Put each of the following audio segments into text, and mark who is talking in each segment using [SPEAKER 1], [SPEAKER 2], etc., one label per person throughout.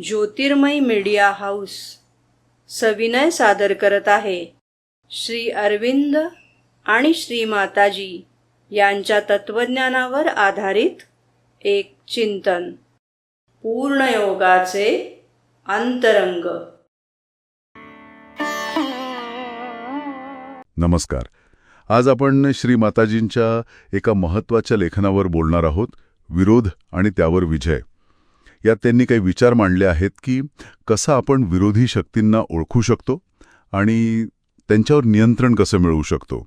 [SPEAKER 1] ज्योतिर्मय media house सविनय सादर करत आहे श्री अरविंद आणि श्री माताजी यांच्या तत्वज्ञानावर आधारित एक चिंतन, पूर्णयोगाचे अंतरंग.
[SPEAKER 2] नमस्कार. आज आपण श्री माताजींच्या एका महत्त्वाच्या लेखनावर बोलणार आहोत, विरोध आणि त्यावर विजय. यात त्यांनी काही विचार मांडले आहेत की कसं आपण विरोधी शक्तींना ओळखू शकतो आणि त्यांच्यावर नियंत्रण कसं मिळवू शकतो.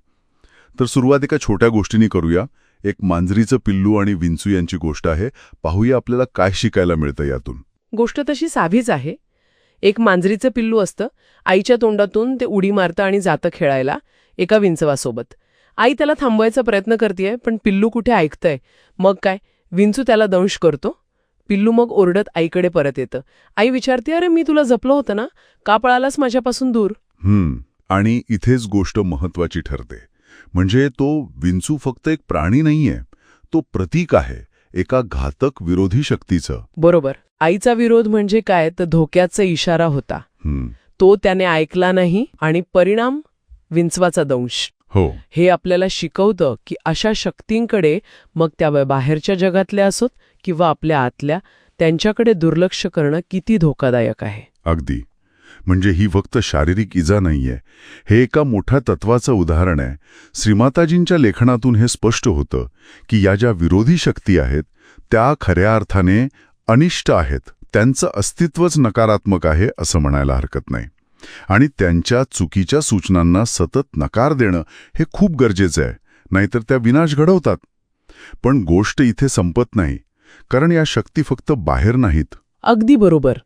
[SPEAKER 2] तर सुरुवात एका छोट्या गोष्टींनी करूया. एक मांजरीचं पिल्लू आणि विंचू यांची गोष्ट आहे. पाहूया आपल्याला काय शिकायला मिळतं यातून.
[SPEAKER 3] गोष्ट तशी साधीच आहे. एक मांजरीचं पिल्लू असतं. आईच्या तोंडातून ते उडी मारतं आणि जातं खेळायला एका विंचवासोबत. आई त्याला थांबवायचा प्रयत्न करतेय, पण पिल्लू कुठे ऐकतंय. मग काय, विंचू त्याला दंश करतो. पिल्लू मग ओरडत आईकडे परत येतं. आई विचारते, अरे मी तुला जपलं होतं ना, का पळालास माझ्यापासून दूर.
[SPEAKER 2] आणि इथेच गोष्ट महत्वाची ठरते. म्हणजे तो विंचू फक्त एक प्राणी नाहीये, तो प्रतीक आहे एका घातक विरोधी शक्तीचं.
[SPEAKER 3] बरोबर. आईचा विरोध म्हणजे काय, तर धोक्याचा इशारा होता. तो त्याने ऐकला नाही आणि परिणाम विंचवाचा दंश.
[SPEAKER 2] हो,
[SPEAKER 3] हे आपल्याला शिकवतं की अशा शक्तींकडे, मग त्या बाहेरच्या जगातल्या असोत किंवा आपल्या आतल्या, त्यांच्याकडे दुर्लक्ष करणं किती धोकादायक आहे.
[SPEAKER 2] अगदी. म्हणजे ही फक्त शारीरिक इजा नाहीये, हे एका मोठ्या तत्वाचं उदाहरण आहे. श्रीमाताजींच्या लेखनातून हे स्पष्ट होतं की या ज्या विरोधी शक्ती आहेत त्या खऱ्या अर्थाने अनिष्ट आहेत. त्यांचं अस्तित्वच नकारात्मक आहे असं म्हणायला हरकत नाही. आणि त्यांच्या चुकीच्या सूचनांना सतत नकार देणं हे खूप गरजेचं आहे, नाहीतर त्या विनाश घडवतात. पण गोष्ट इथे संपत नाही, कारण या शक्ती फक्त बाहेर नाहीत.
[SPEAKER 3] अगदी बरोबर.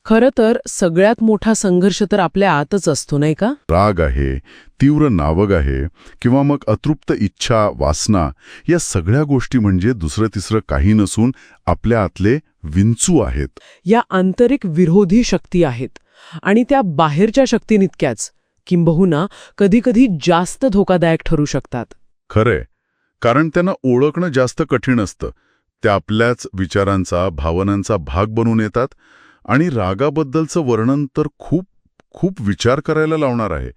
[SPEAKER 3] खरं तर सगळ्यात मोठा संघर्ष तर आपल्या आतच असतो, नाही का?
[SPEAKER 2] राग आहे, तीव्र नावग आहे, किंवा मग अतृप्त इच्छा, वासना, या सगळ्या गोष्टी म्हणजे दुसरं तिसरं काही नसून आपल्या आतले विंचू आहेत.
[SPEAKER 3] या आंतरिक विरोधी शक्ती आहेत. आणि त्या बाहेरच्या शक्तींइतक्याच, किंबहुना कधीकधी जास्त धोकादायक ठरू शकतात.
[SPEAKER 2] खरंय, कारण त्यांना ओळखणं जास्त कठीण असतं. त्या आपल्याच विचारांचा, भावनांचा भाग बनून येतात. आणि रागाबद्दलचं वर्णन तर खूप खूप विचार करायला लावणार आहे.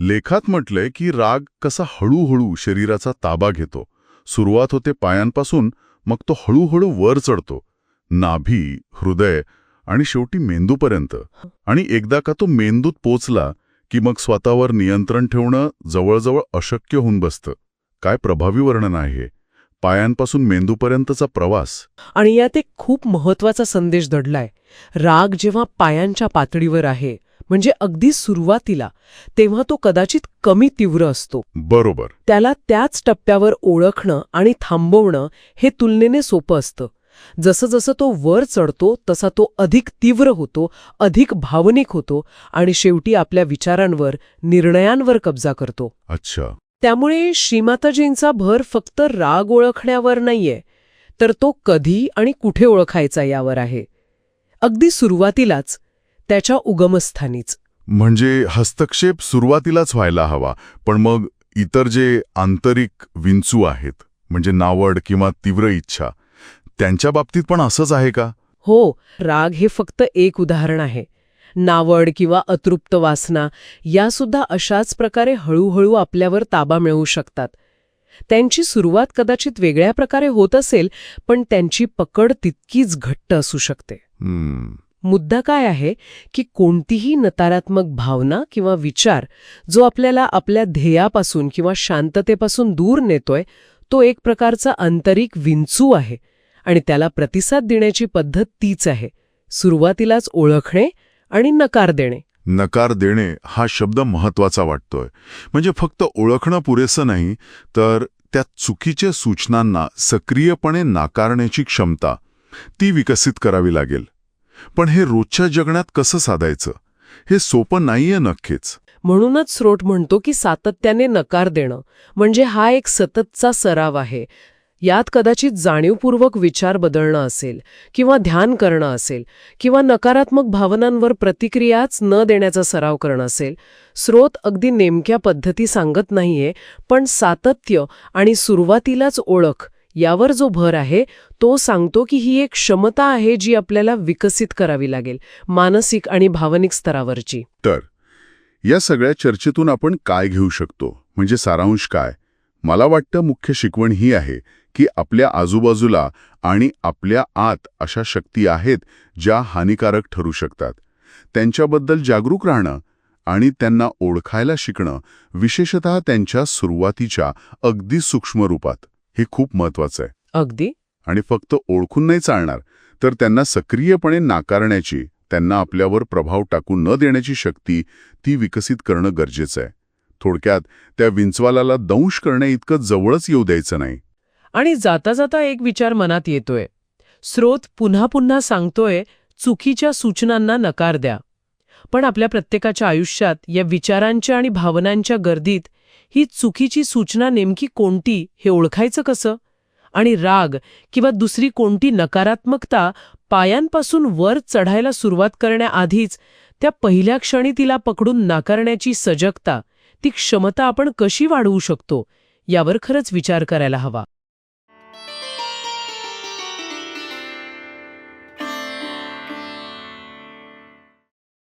[SPEAKER 2] लेखात म्हटलंय की राग कसा हळूहळू शरीराचा ताबा घेतो. सुरुवात होते पायांपासून, मग तो हळूहळू वर चढतो, नाभी, हृदय आणि शेवटी मेंदूपर्यंत. आणि एकदा का तो मेंदूत पोचला की मग स्वतःवर नियंत्रण ठेवणं जवळजवळ अशक्य होऊन बसतं. काय प्रभावी वर्णन आहे, पायांपासून मेंदूपर्यंतचा प्रवास.
[SPEAKER 3] आणि यात एक खूप महत्वाचा संदेश दडलाय. राग जेव्हा पायांच्या पातळीवर आहे, म्हणजे अगदी सुरुवातीला, तेव्हा तो कदाचित कमी तीव्र असतो.
[SPEAKER 2] बरोबर.
[SPEAKER 3] त्याला त्याच टप्प्यावर ओळखणं आणि थांबवणं हे तुलनेने सोपं असतं. जसं जसं तो वर चढतो तसा तो अधिक तीव्र होतो, अधिक भावनिक होतो आणि शेवटी आपल्या विचारांवर, निर्णयांवर कब्जा करतो.
[SPEAKER 2] अच्छा.
[SPEAKER 3] त्यामुळे श्रीमाताजींचा भर फक्त राग ओळखण्यावर नाहीये, तर तो कधी आणि कुठे ओळखायचा यावर आहे. अगदी सुरुवातीलाच, त्याच्या उगमस्थानीच.
[SPEAKER 2] म्हणजे हस्तक्षेप सुरुवातीलाच व्हायला हवा, पण मग इतर जे आंतरिक विंचू आहेत, म्हणजे नावड किंवा तीव्र इच्छा, त्यांच्या बाबतीत पण असंच आहे का?
[SPEAKER 3] हो, राग हे फक्त एक उदाहरण आहे. नावड किंवा अतृप्त वासना यासुद्धा अशाच प्रकारे हळूहळू आपल्यावर ताबा मिळवू शकतात. त्यांची सुरुवात कदाचित वेगळ्या प्रकारे होत असेल, पण त्यांची पकड तितकीच घट्ट असू शकते. मुद्दा काय आहे की कोणतीही नकारात्मक भावना किंवा विचार जो आपल्याला आपल्या ध्येयापासून किंवा शांततेपासून दूर नेतोय, तो एक प्रकारचा आंतरिक विंचू आहे. आणि त्याला प्रतिसाद देण्याची पद्धत तीच आहे, सुरुवातीलाच ओळखणे आणि नकार देणे.
[SPEAKER 2] नकार देणे हा शब्द महत्वाचा वाटतोय. म्हणजे फक्त ओळखणं पुरेसं नाही, तर त्या चुकीच्या सूचनांना सक्रियपणे नाकारण्याची क्षमता, ती विकसित करावी लागेल. पण हे रोजच्या जगण्यात कसं साधायचं, हे सोपं नाहीये नक्कीच.
[SPEAKER 3] म्हणूनच स्रोत म्हणतो की सातत्याने नकार देणं म्हणजे हा एक सततचा सराव आहे. यात कदाचित जाणीवपूर्वक विचार बदलणं असेल, किंवा ध्यान करणं असेल, किंवा नकारात्मक भावनांवर प्रतिक्रियाच न देण्याचा सराव करणं असेल. स्रोत अगदी नेमक्या पद्धती सांगत नाहीये, पण सातत्य आणि सुरुवातीलाच ओळख यावर जो भर आहे तो सांगतो की ही एक क्षमता आहे जी आपल्याला विकसित करावी लागेल, मानसिक आणि भावनिक स्तरावरची.
[SPEAKER 2] तर या सगळ्या चर्चेतून आपण काय घेऊ शकतो, म्हणजे सारांश काय? मला वाटतं मुख्य शिकवण ही आहे की आपल्या आजूबाजूला आणि आपल्या आत अशा शक्ती आहेत ज्या हानिकारक ठरू शकतात. त्यांच्याबद्दल जागरूक राहणं आणि त्यांना ओळखायला शिकणं, विशेषतः त्यांच्या सुरुवातीच्या अगदी सूक्ष्म रूपात, हे खूप महत्वाचं आहे.
[SPEAKER 3] अगदी.
[SPEAKER 2] आणि फक्त ओळखून नाही चालणार, तर त्यांना सक्रियपणे नाकारण्याची, त्यांना आपल्यावर प्रभाव टाकू न देण्याची शक्ती ती विकसित करणं गरजेचं आहे. थोडक्यात त्या विंचवालाला दंश करण्याइतकं जवळच येऊ द्यायचं नाही.
[SPEAKER 3] आणि जाता जाता एक विचार मनात येतोय. स्रोत पुन्हा पुन्हा सांगतोय, चुकीच्या सूचनांना नकार द्या. पण आपल्या प्रत्येकाच्या आयुष्यात या विचारांच्या आणि भावनांच्या गर्दीत ही चुकीची सूचना नेमकी कोणती हे ओळखायचं कसं? आणि राग किंवा दुसरी कोणती नकारात्मकता पायांपासून वर चढायला सुरुवात करण्याआधीच त्या पहिल्या क्षणी तिला पकडून नाकारण्याची सजगता, ती क्षमता आपण कशी वाढवू शकतो यावर खरंच विचार करायला हवा.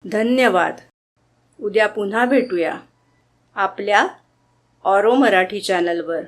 [SPEAKER 1] धन्यवाद. उद्या पुन्हा भेटूया आपल्या ऑरो मराठी चॅनलवर.